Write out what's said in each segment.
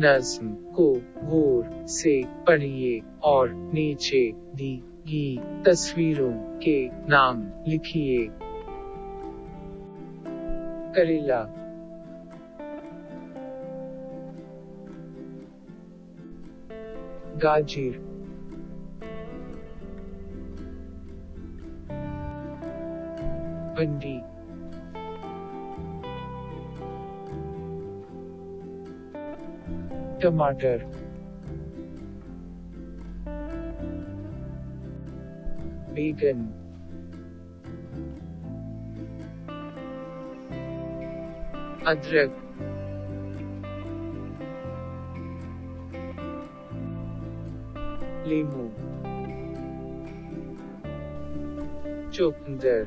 नज्म को गौर से पढ़िए और नीचे दी गई तस्वीरों के नाम लिखिए। करेला, गाजर, भिंडी, टमाटर, बैगन, अदरक, लीमू, चुकंदर,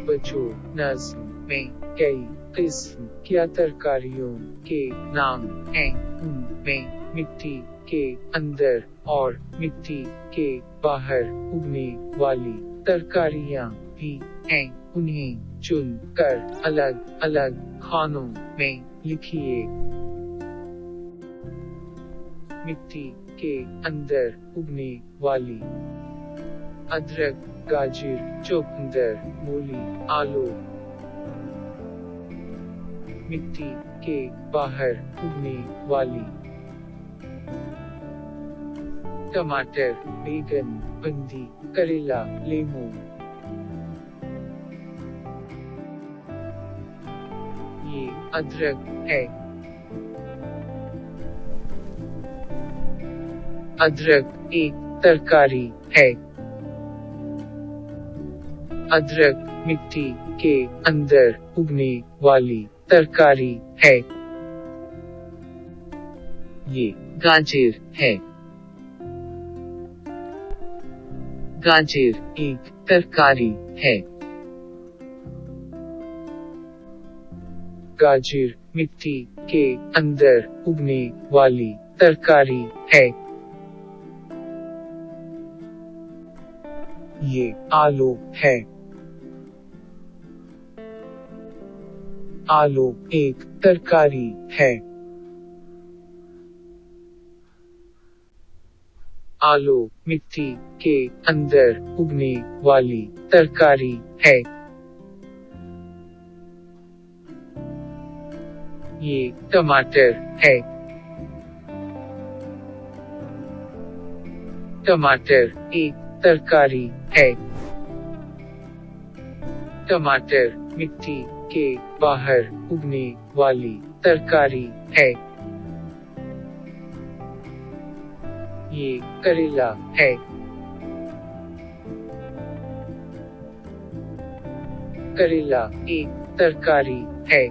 बच्चों, नज्म में कई किस्म की तरकारियों के नाम हैं। उनमें मिट्टी के अंदर और मिट्टी के बाहर उगने वाली तरकारियां भी हैं। उन्हें चुनकर अलग अलग खानों में लिखिए। मिट्टी के अंदर उगने वाली: अदरक, गाजर, चुकंदर, मूली, आलू। मिट्टी के बाहर उगने वाली: टमाटर, बैगन, भिंडी, करेला, लीमू। ये अदरक है। अदरक एक तरकारी है। अदरक मिट्टी के अंदर उगने वाली तरकारी है। ये गाजर है। गाजर एक तरकारी है। गाजर मिट्टी के अंदर उगने वाली तरकारी है। ये आलू है। आलू एक तरकारी है। आलू मिट्टी के अंदर उगने वाली तरकारी है। ये टमाटर है। टमाटर एक तरकारी है। टमाटर मिट्टी के बाहर उगने वाली तरकारी है। ये करेला है। करेला एक तरकारी है।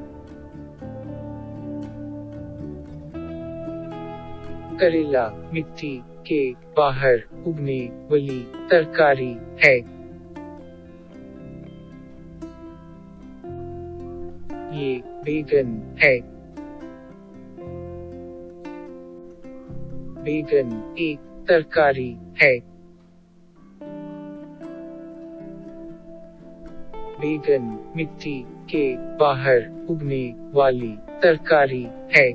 करेला मिट्टी के बाहर उगने वाली तरकारी है। ये बैगन है। बैगन एक तरकारी है। बैगन मिट्टी के बाहर उगने वाली तरकारी है।